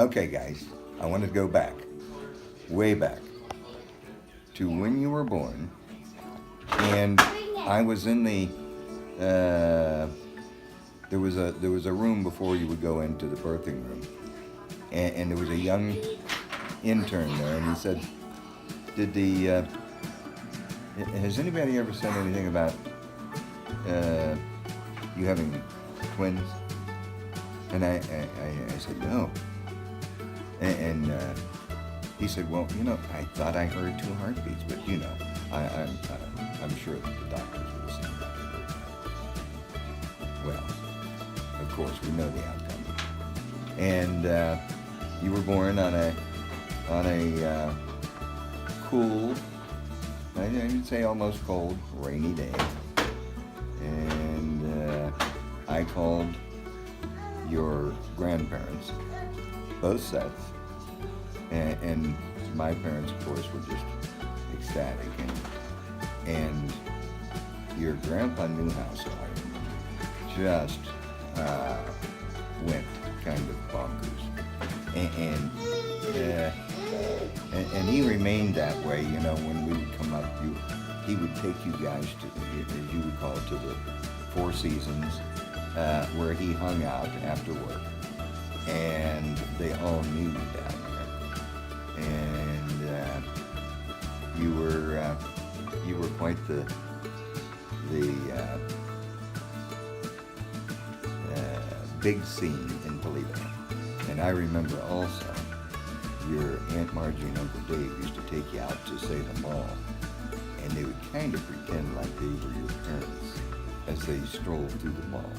Okay, guys, I want to go back, way back, to when you were born, and I was in the. There was a room before you would go into the birthing room, and there was a young intern there, and he said, "Did the has anybody ever said anything about you having twins?" And I said no, and he said, "Well, I thought I heard two heartbeats, but I'm sure that the doctors would have seen that." Well, of course, we know the outcome. And you were born on a cool, I'd say almost cold, rainy day. And I called your grandparents, both sets, and my parents, of course, were just ecstatic. And your grandpa Newhouse just went kind of bonkers, and he remained that way. When we would come up, he would take you guys to, as you would call it, to the Four Seasons, where he hung out after work, and they all knew you down there, and you were quite the big scene in Toledo. And I remember also your Aunt Margie and Uncle Dave used to take you out to, say, the mall, and they would kind of pretend like they were your parents as they strolled through the mall.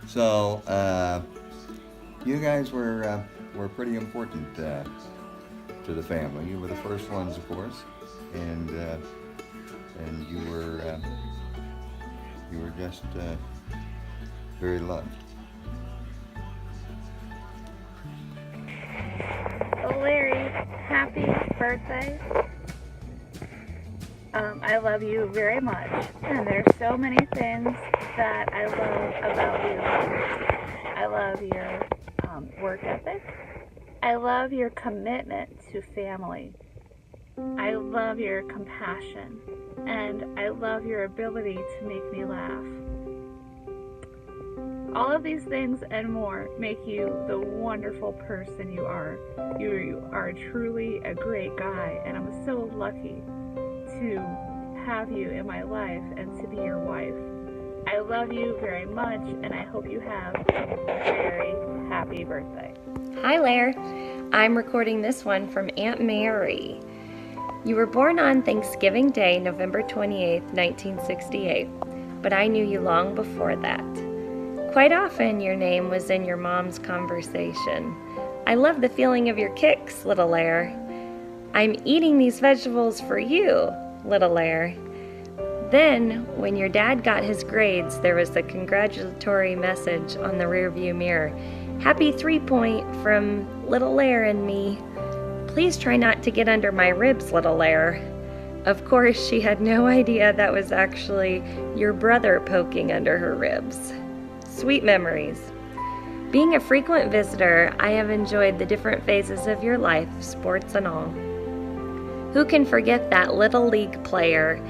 So you guys were pretty important to the family. You were the first ones, of course, and you were just very loved. Oh, Larry, happy birthday. I love you very much, and there's so many things that I love about you. I love your work ethic. I love your commitment to family. I love your compassion, and I love your ability to make me laugh. All of these things and more make you the wonderful person you are. You are truly a great guy, and I'm so lucky to have you in my life and to be your wife. I love you very much, and I hope you have a very happy birthday. Hi, Lair. I'm recording this one from Aunt Mary. You were born on Thanksgiving Day, November 28, 1968, but I knew you long before that. Quite often, your name was in your mom's conversation. I love the feeling of your kicks, little Lair. I'm eating these vegetables for you, little Lair. Then, when your dad got his grades, there was a congratulatory message on the rearview mirror. Happy 3-point from little Lair and me. Please try not to get under my ribs, little Lair. Of course, she had no idea that was actually your brother poking under her ribs. Sweet memories. Being a frequent visitor, I have enjoyed the different phases of your life, sports and all. Who can forget that little league player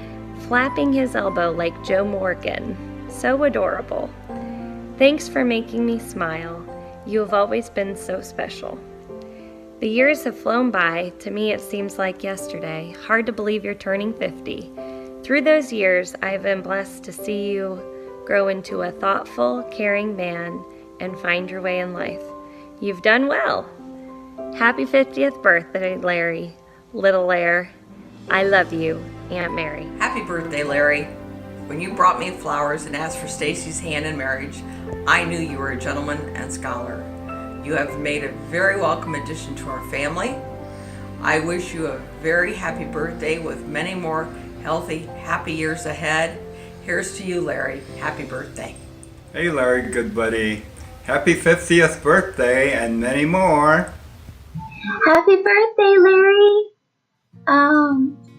flapping his elbow like Joe Morgan? So adorable. Thanks for making me smile. You have always been so special. The years have flown by. To me, it seems like yesterday. Hard to believe you're turning 50. Through those years, I have been blessed to see you grow into a thoughtful, caring man and find your way in life. You've done well. Happy 50th birthday, Larry. Little Lair. I love you, Aunt Mary. Happy birthday, Larry. When you brought me flowers and asked for Stacy's hand in marriage, I knew you were a gentleman and scholar. You have made a very welcome addition to our family. I wish you a very happy birthday with many more healthy, happy years ahead. Here's to you, Larry. Happy birthday. Hey, Larry, good buddy. Happy 50th birthday and many more. Happy birthday, Larry.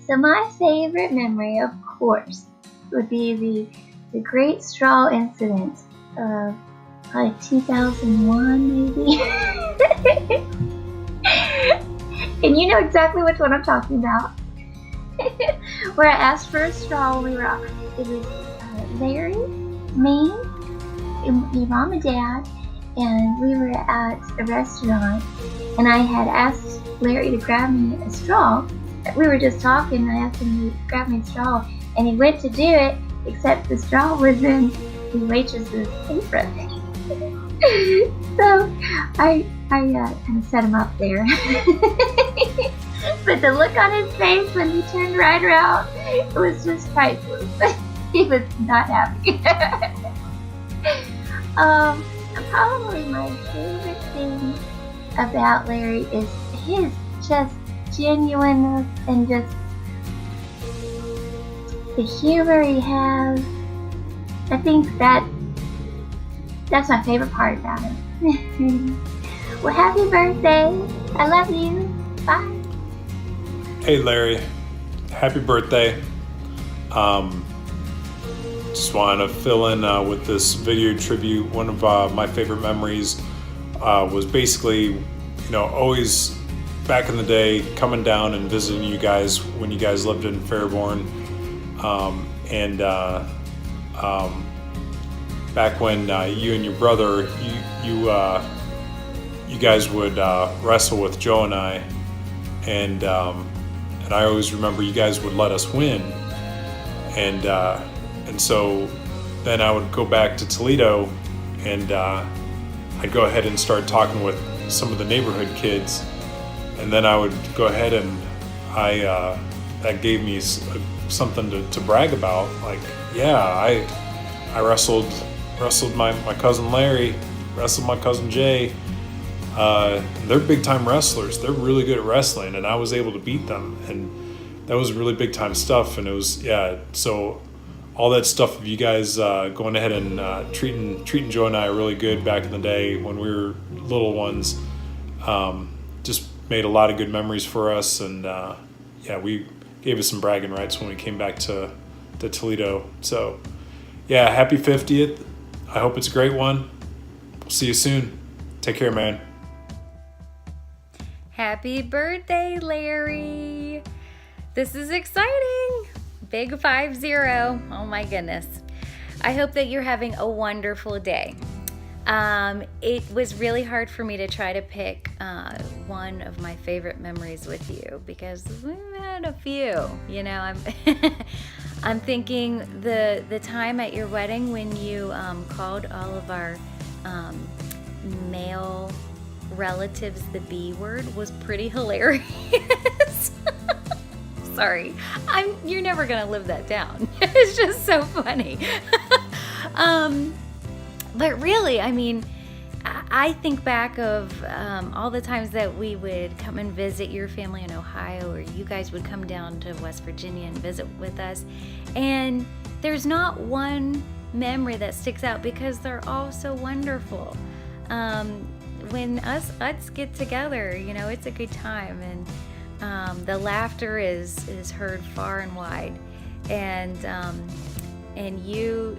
So my favorite memory, of course, would be the great straw incident of like 2001 maybe. And you know exactly which one I'm talking about. Where I asked for a straw when we were out. It was Larry, me, your mom and dad, and we were at a restaurant, and I had asked Larry to grab me a straw. We were just talking, and I asked him to grab me a straw, and he went to do it, except the straw was in the waitress's apron. So I kind of set him up there. But the look on his face when he turned right around, it was just priceless. He was not happy. Probably my favorite thing about Larry is his just genuineness and just the humor he has. I think that's my favorite part about him. Well, happy birthday. I love you. Bye. Hey Larry, happy birthday. Just want to fill in with this video tribute. One of my favorite memories was basically, always back in the day coming down and visiting you guys when you guys lived in Fairborn. Back when you and your brother, you guys would wrestle with Joe and I, and I always remember you guys would let us win, and so then I would go back to Toledo, and I'd go ahead and start talking with some of the neighborhood kids, and then I would go ahead and that gave me something to brag about. Like, yeah, I wrestled my cousin Larry, wrestled my cousin Jay. They're big time wrestlers. They're really good at wrestling, and I was able to beat them, and that was really big time stuff. And it was, so all that stuff of you guys going ahead and treating Joe and I really good back in the day when we were little ones, just made a lot of good memories for us. And we gave us some bragging rights when we came back to Toledo. So happy 50th. I hope it's a great one. We'll see you soon. Take care, man. Happy birthday, Larry. This is exciting. Big 50. Oh my goodness. I hope that you're having a wonderful day. It was really hard for me to try to pick one of my favorite memories with you because we've had a few. I'm thinking the time at your wedding when you called all of our male relatives the B word was pretty hilarious. Sorry, you're never gonna live that down. It's just so funny. But really, I think back of all the times that we would come and visit your family in Ohio, or you guys would come down to West Virginia and visit with us, and there's not one memory that sticks out because they're all so wonderful. When us Utts get together, it's a good time, and the laughter is heard far and wide, and you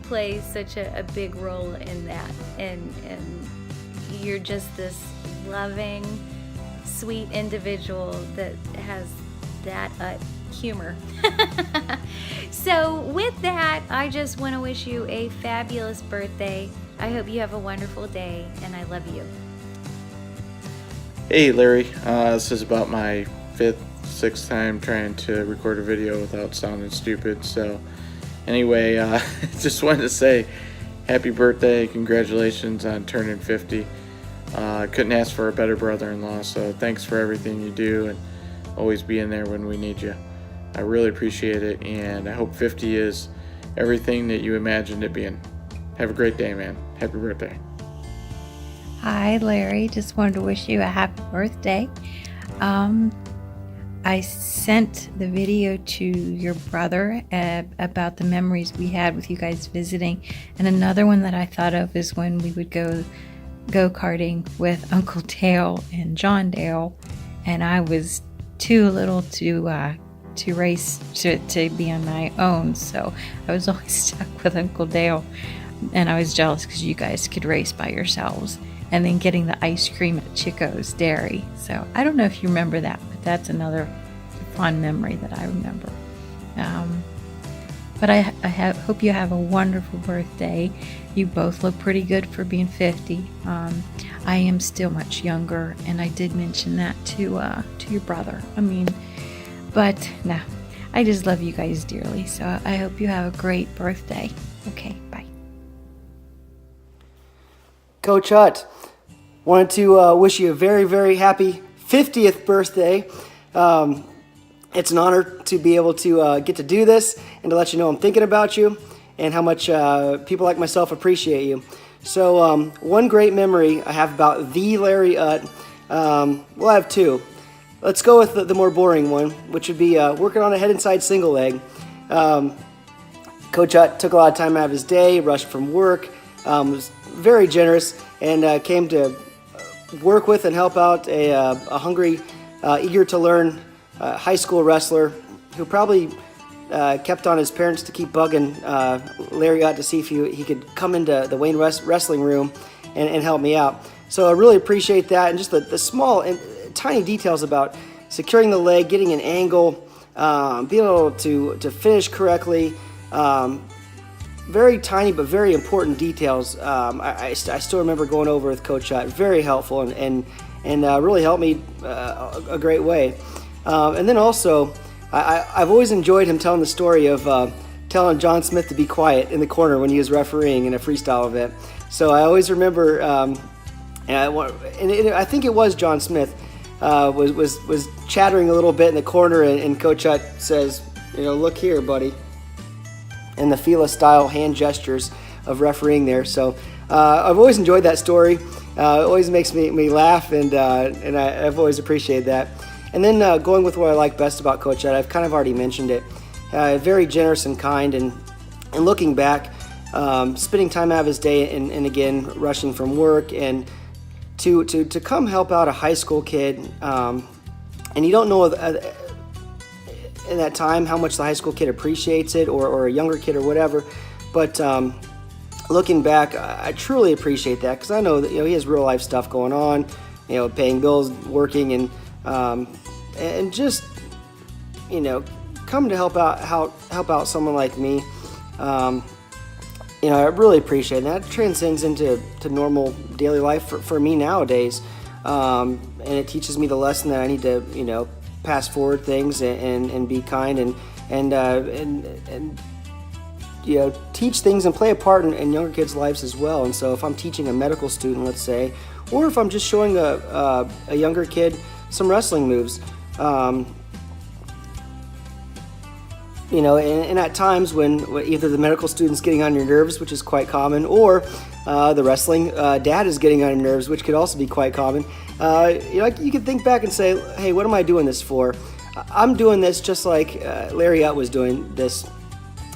play such a big role in that, and you're just this loving, sweet individual that has that humor. So with that, I just want to wish you a fabulous birthday. I hope you have a wonderful day, and I love you. Hey Larry, this is about my 5th, 6th time trying to record a video without sounding stupid. So anyway, just wanted to say happy birthday, congratulations on turning 50. Couldn't ask for a better brother-in-law, so thanks for everything you do and always being there when we need you. I really appreciate it, and I hope 50 is everything that you imagined it being. Have a great day, man. Happy birthday. Hi, Larry. Just wanted to wish you a happy birthday. I sent the video to your brother about the memories we had with you guys visiting. And another one that I thought of is when we would go go-karting with Uncle Dale and John Dale. And I was too little to race to be on my own. So I was always stuck with Uncle Dale. and I was jealous because you guys could race by yourselves. And then getting the ice cream at Chico's Dairy. So I don't know if you remember that, but that's another fond memory that I remember. But I hope you have a wonderful birthday. You both look pretty good for being 50. I am still much younger, and I did mention that to your brother. But no, I just love you guys dearly. So I hope you have a great birthday. Okay, bye. Coach Utt, wanted to wish you a very, very happy 50th birthday. It's an honor to be able to get to do this and to let you know I'm thinking about you and how much people like myself appreciate you. So one great memory I have about the Larry Utt, well, I have two. Let's go with the more boring one, which would be working on a head and side single leg. Coach Utt took a lot of time out of his day, rushed from work, was very generous, and came to work with and help out a hungry, eager to learn high school wrestler who probably kept on his parents to keep bugging Larry Utt to see if he could come into the Wayne wrestling room and help me out. So I really appreciate that, and just the small and tiny details about securing the leg, getting an angle, being able to finish correctly. Very tiny but very important details. I still remember going over with Coach Utt. Very helpful and really helped me a great way. And then also, I've always enjoyed him telling the story of telling John Smith to be quiet in the corner when he was refereeing in a freestyle event. So I always remember, and I think it was John Smith was chattering a little bit in the corner, and Coach Utt says, look here, buddy. And the Fila style hand gestures of refereeing there. So I've always enjoyed that story. It always makes me laugh, and I've always appreciated that. And then going with what I like best about Coach Utt, I've kind of already mentioned it. Very generous and kind, and looking back, spending time out of his day, and again rushing from work, and to come help out a high school kid, and you don't know in that time how much the high school kid appreciates it, or a younger kid or whatever, but looking back, I truly appreciate that, because I know that he has real life stuff going on, paying bills, working, and just come to help out someone like me. I really appreciate it. And that transcends into normal daily life for me nowadays, and it teaches me the lesson that I need to pass forward things and be kind and teach things and play a part in younger kids' lives as well. And so if I'm teaching a medical student, let's say, or if I'm just showing a younger kid some wrestling moves, and at times when either the medical student's getting on your nerves, which is quite common, or the wrestling dad is getting on your nerves, which could also be quite common, you can think back and say, hey, what am I doing this for? I'm doing this just like Larry Utt was doing this,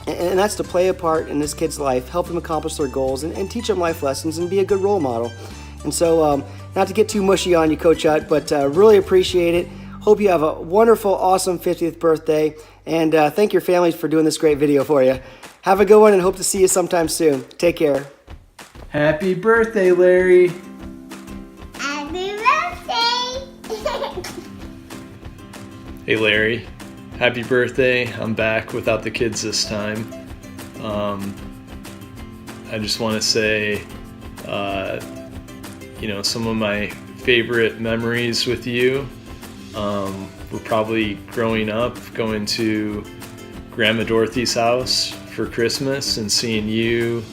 and that's to play a part in this kid's life, help them accomplish their goals, and teach them life lessons and be a good role model. And so, not to get too mushy on you, Coach Utt, but really appreciate it. Hope you have a wonderful, awesome 50th birthday, and thank your families for doing this great video for you. Have a good one, and hope to see you sometime soon. Take care. Happy birthday, Larry. Happy birthday! Hey, Larry. Happy birthday. I'm back without the kids this time. I just want to say, some of my favorite memories with you were probably growing up, going to Grandma Dorothy's house for Christmas and seeing you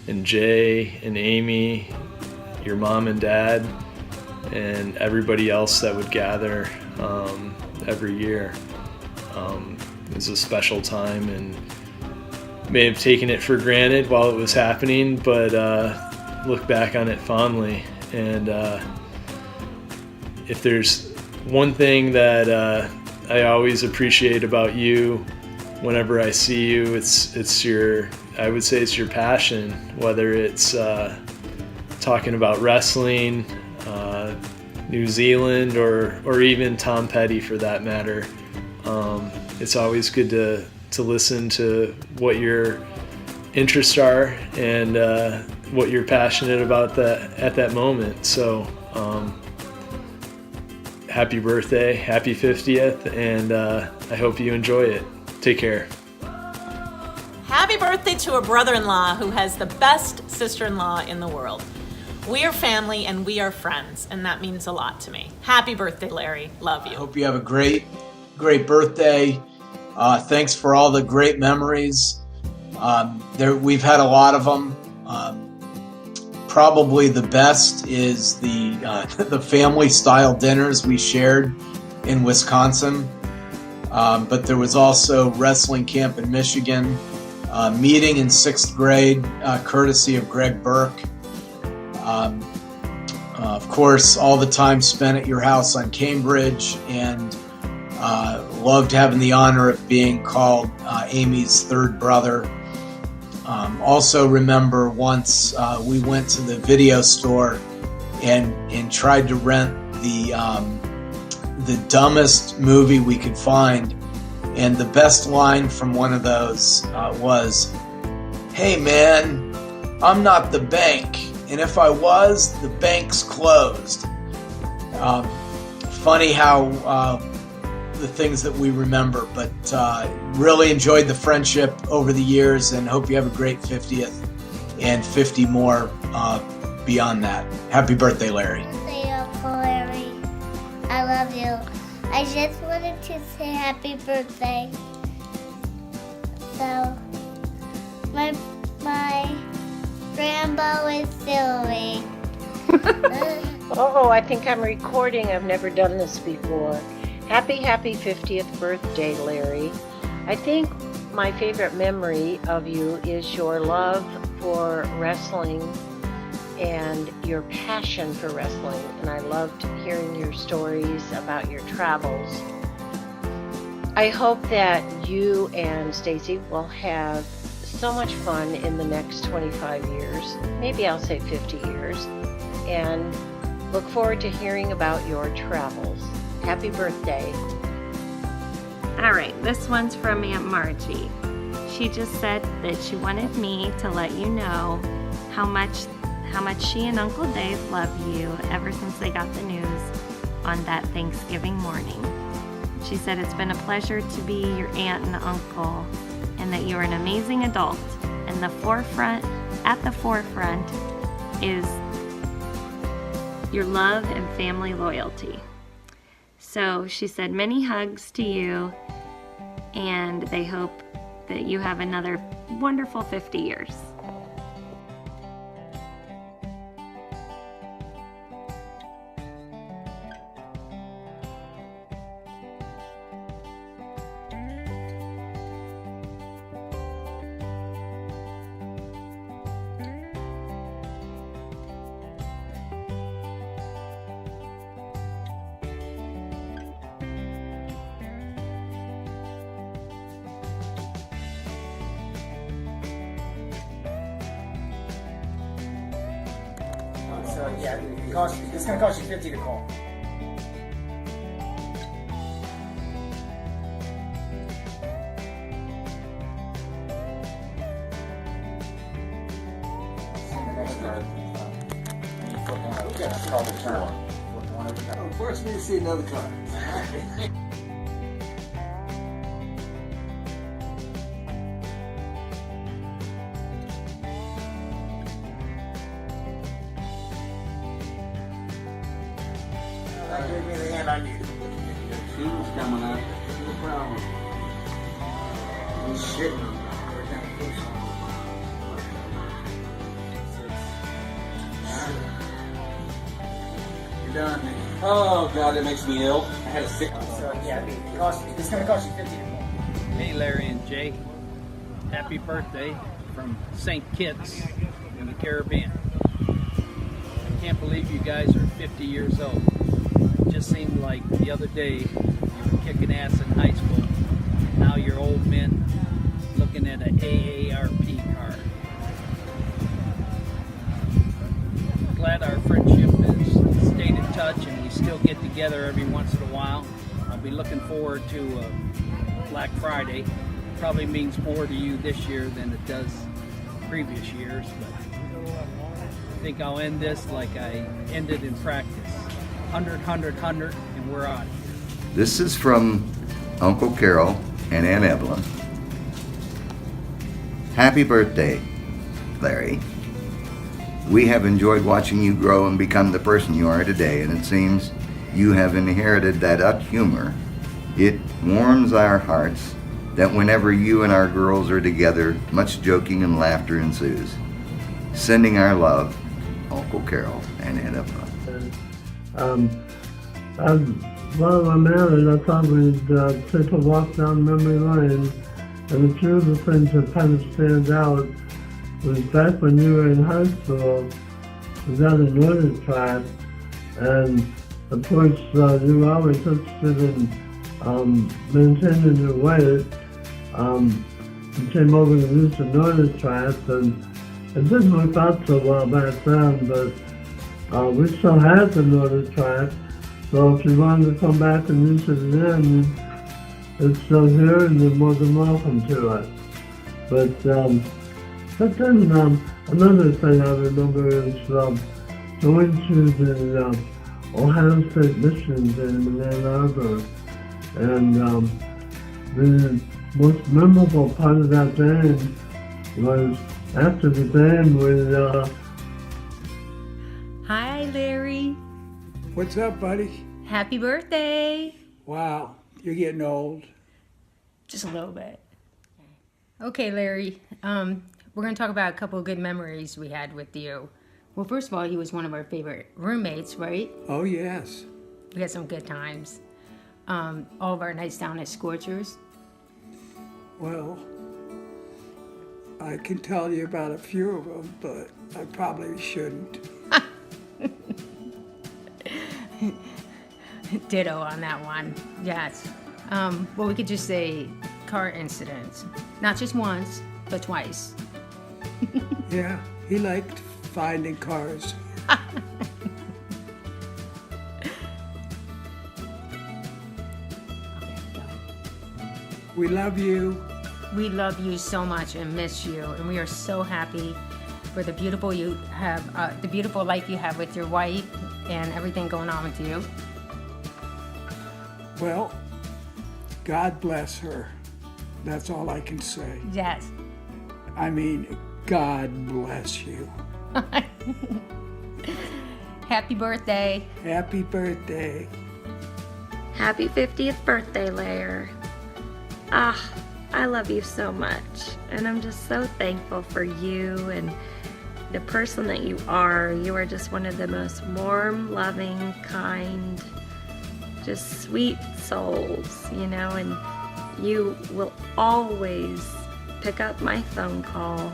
and Jay and Amy, your mom and dad, and everybody else that would gather every year. It was a special time, and may have taken it for granted while it was happening, but look back on it fondly. And if there's one thing that I always appreciate about you whenever I see you, it's your passion, whether it's talking about wrestling, New Zealand, or even Tom Petty for that matter. It's always good to listen to what you're interests are and what you're passionate about at that moment. So happy birthday, happy 50th, and I hope you enjoy it. Take care. Happy birthday to a brother-in-law who has the best sister-in-law in the world. We are family and we are friends, and that means a lot to me. Happy birthday, Larry. Love you. I hope you have a great birthday. Thanks for all the great memories. We've had a lot of them. Probably the best is the family-style dinners we shared in Wisconsin. But there was also wrestling camp in Michigan, meeting in 6th grade, courtesy of Greg Burke. Of course, all the time spent at your house on Cambridge, and loved having the honor of being called Amy's third brother. Also remember once we went to the video store and tried to rent the dumbest movie we could find, and the best line from one of those was, "Hey man, I'm not the bank, and if I was, the bank's closed." Funny how the things that we remember, but really enjoyed the friendship over the years, and hope you have a great 50th and 50 more beyond that. Happy birthday, Larry. Hey, Uncle Larry. I love you. I just wanted to say happy birthday. So, my Rambo is Sylvie. Oh, I think I'm recording. I've never done this before. Happy 50th birthday, Larry. I think my favorite memory of you is your love for wrestling and your passion for wrestling. And I loved hearing your stories about your travels. I hope that you and Stacy will have so much fun in the next 25 years. Maybe I'll say 50 years. And look forward to hearing about your travels. Happy birthday. All right, this one's from Aunt Margie. She just said that she wanted me to let you know how much she and Uncle Dave love you ever since they got the news on that Thanksgiving morning. She said it's been a pleasure to be your aunt and uncle, and that you're an amazing adult, and at the forefront is your love and family loyalty. So she said many hugs to you, and they hope that you have another wonderful 50 years. So yeah, it's going to cost you $50 to call. Force me to see another car. Give me the hand I needed. Shoes coming out. No problem. Shit. You're done. Oh God, it makes me ill. I had a sick. So yeah, it's going to cost you $50 to call. Hey Larry and Jay, happy birthday from St. Kitts in the Caribbean. I can't believe you guys are 50 years old. It just seemed like the other day you were kicking ass in high school. Now you're old men looking at an AARP car. Glad our friendship has stayed in touch and we still get together every once in a while. I'll be looking forward to Black Friday. Probably means more to you this year than it does previous years, but I think I'll end this like I ended in practice. 100, 100, 100, and we're on. This is from Uncle Carol and Aunt Evelyn. Happy birthday, Larry. We have enjoyed watching you grow and become the person you are today, and it seems you have inherited that Utt humor. It warms our hearts that whenever you and our girls are together, much joking and laughter ensues. Sending our love, Uncle Carol and Aunt Evelyn. While I'm married, I thought we'd take a walk down memory lane, and a few of the things that kind of stand out was back when you were in high school, we got an order track, and of course you were always interested in maintaining your weight. You came over to use the order track, and it didn't work out so well back then, but we still had the order track, so if you wanted to come back and use it again, it's still here and you're more than welcome to it. But then another thing I remember is going to the Ohio State Michigan game in Ann Arbor, and the most memorable part of that game was after the game we Hi, Larry. What's up, buddy? Happy birthday. Wow, you're getting old. Just a little bit. Okay, Larry. We're going to talk about a couple of good memories we had with you. Well, first of all, he was one of our favorite roommates, right? Oh, yes. We had some good times. All of our nights down at Scorchers. Well, I can tell you about a few of them, but I probably shouldn't. Ditto on that one. Yes. Well, we could just say car incidents. Not just once, but twice. Yeah, he liked finding cars. We love you. We love you so much and miss you, and we are so happy for the beautiful the beautiful life you have with your wife and everything going on with you. Well, God bless her. That's all I can say. Yes. I mean, God bless you. Happy birthday. Happy birthday. Happy 50th birthday, Larry. I love you so much, and I'm just so thankful for you and the person that you are. You are just one of the most warm, loving, kind, just sweet souls, you know, and you will always pick up my phone call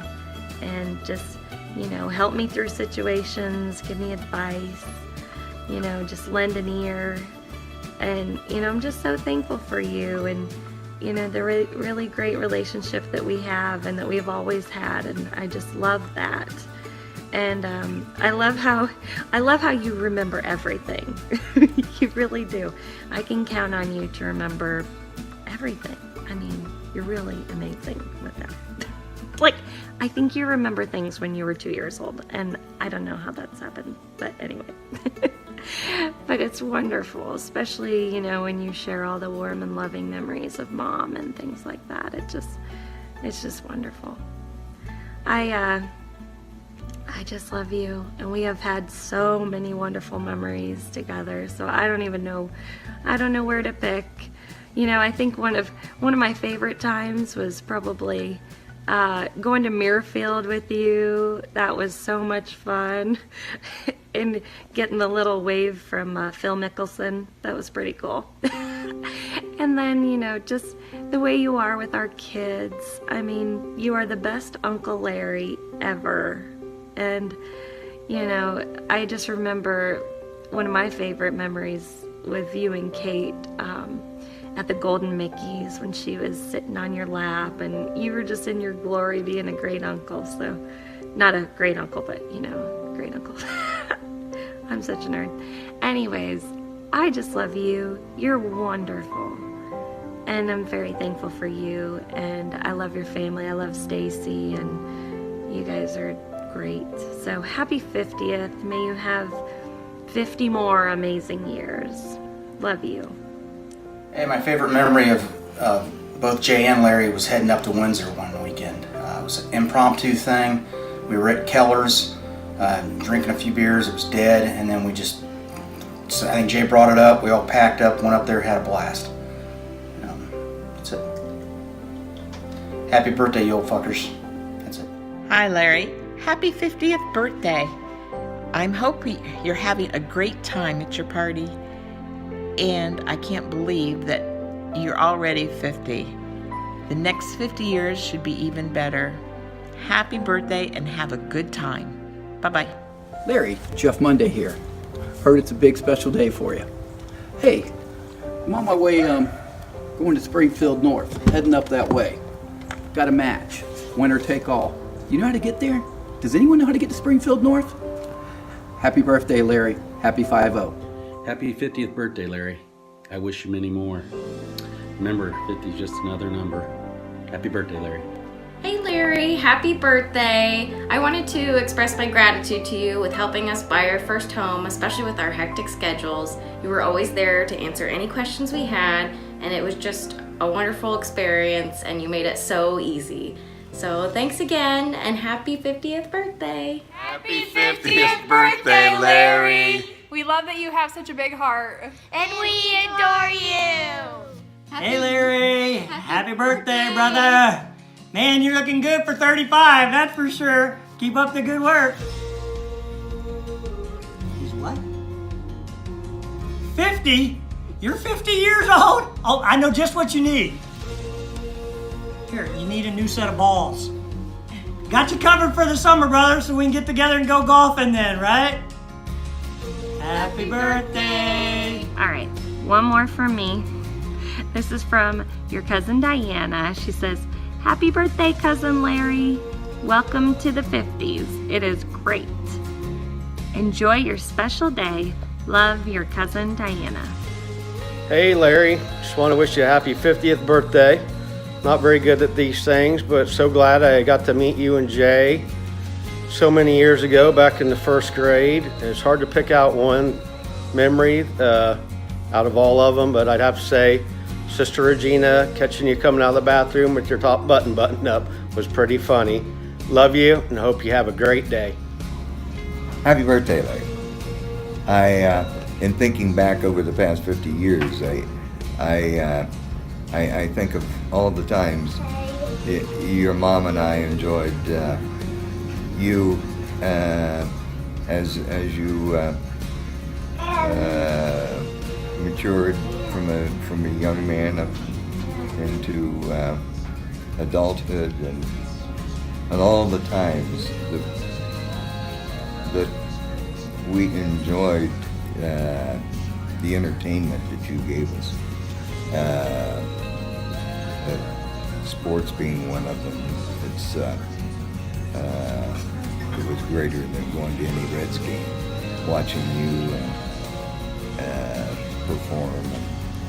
and just, you know, help me through situations, give me advice, you know, just lend an ear. And, you know, I'm just so thankful for you and, you know, the really great relationship that we have and that we've always had, and I just love that. And I love how you remember everything. You really do. I can count on you to remember everything. I mean, you're really amazing with that. Like, I think you remember things when you were 2 years old, and I don't know how that's happened, but anyway. But it's wonderful, especially, you know, when you share all the warm and loving memories of Mom and things like that. It's just wonderful. I just love you, and we have had so many wonderful memories together, so I don't know where to pick. You know, I think one of my favorite times was probably going to Muirfield with you. That was so much fun. And getting the little wave from Phil Mickelson. That was pretty cool. And then, you know, just the way you are with our kids. I mean, you are the best Uncle Larry ever. And, you know, I just remember one of my favorite memories with you and Kate at the Golden Mickey's when she was sitting on your lap and you were just in your glory being a great uncle. So, not a great uncle, but, you know, great uncle. I'm such a nerd. Anyways, I just love you. You're wonderful. And I'm very thankful for you. And I love your family. I love Stacy. And, You guys are great. So happy 50th. May you have 50 more amazing years. Love you. Hey, my favorite memory of both Jay and Larry was heading up to Windsor one weekend. It was an impromptu thing. We were at Keller's, drinking a few beers. It was dead, and then so I think Jay brought it up. We all packed up, went up there, had a blast. That's it. Happy birthday, you old fuckers. That's it. Hi, Larry. Happy 50th birthday. I'm hoping you're having a great time at your party, and I can't believe that you're already 50. The next 50 years should be even better. Happy birthday and have a good time. Bye-bye. Larry, Jeff Monday here. Heard it's a big special day for you. Hey, I'm on my way going to Springfield North, heading up that way. Got a match, winner take all. You know how to get there? Does anyone know how to get to Springfield North? Happy birthday, Larry. Happy 5-0. Happy 50th birthday, Larry. I wish you many more. Remember, 50 is just another number. Happy birthday, Larry. Hey Larry, happy birthday! I wanted to express my gratitude to you with helping us buy our first home, especially with our hectic schedules. You were always there to answer any questions we had, and it was just a wonderful experience, and you made it so easy. So thanks again, and happy 50th birthday! Happy 50th birthday, Larry! We love that you have such a big heart. And we adore you! Hey Larry, happy birthday, brother! Man, you're looking good for 35, that's for sure. Keep up the good work. He's what? 50? You're 50 years old? Oh, I know just what you need. Here, you need a new set of balls. Got you covered for the summer, brother, so we can get together and go golfing then, right? Happy birthday! All right, one more from me. This is from your cousin Diana. She says, happy birthday, cousin Larry. Welcome to the 50s. It is great. Enjoy your special day. Love, your cousin Diana. Hey Larry, just want to wish you a happy 50th birthday. Not very good at these things, but so glad I got to meet you and Jay so many years ago, back in the first grade. It's hard to pick out one memory out of all of them, but I'd have to say Sister Regina catching you coming out of the bathroom with your top button buttoned up was pretty funny. Love you and hope you have a great day. Happy birthday, Larry. In thinking back over the past 50 years, I think of all the times your mom and I enjoyed you as you matured from a young man up into adulthood, and all the times that we enjoyed the entertainment that you gave us. Sports being one of them. It was greater than going to any Reds game. Watching you perform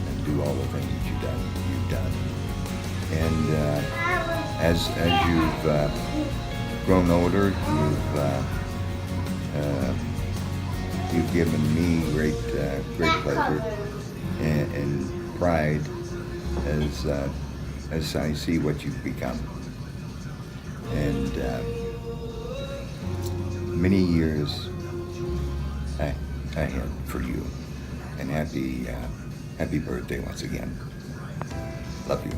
and do all the things that you've done. And as you've grown older, you've given me great pleasure and pride as I see what you've become. And many years ahead for you. And happy birthday once again. Love you.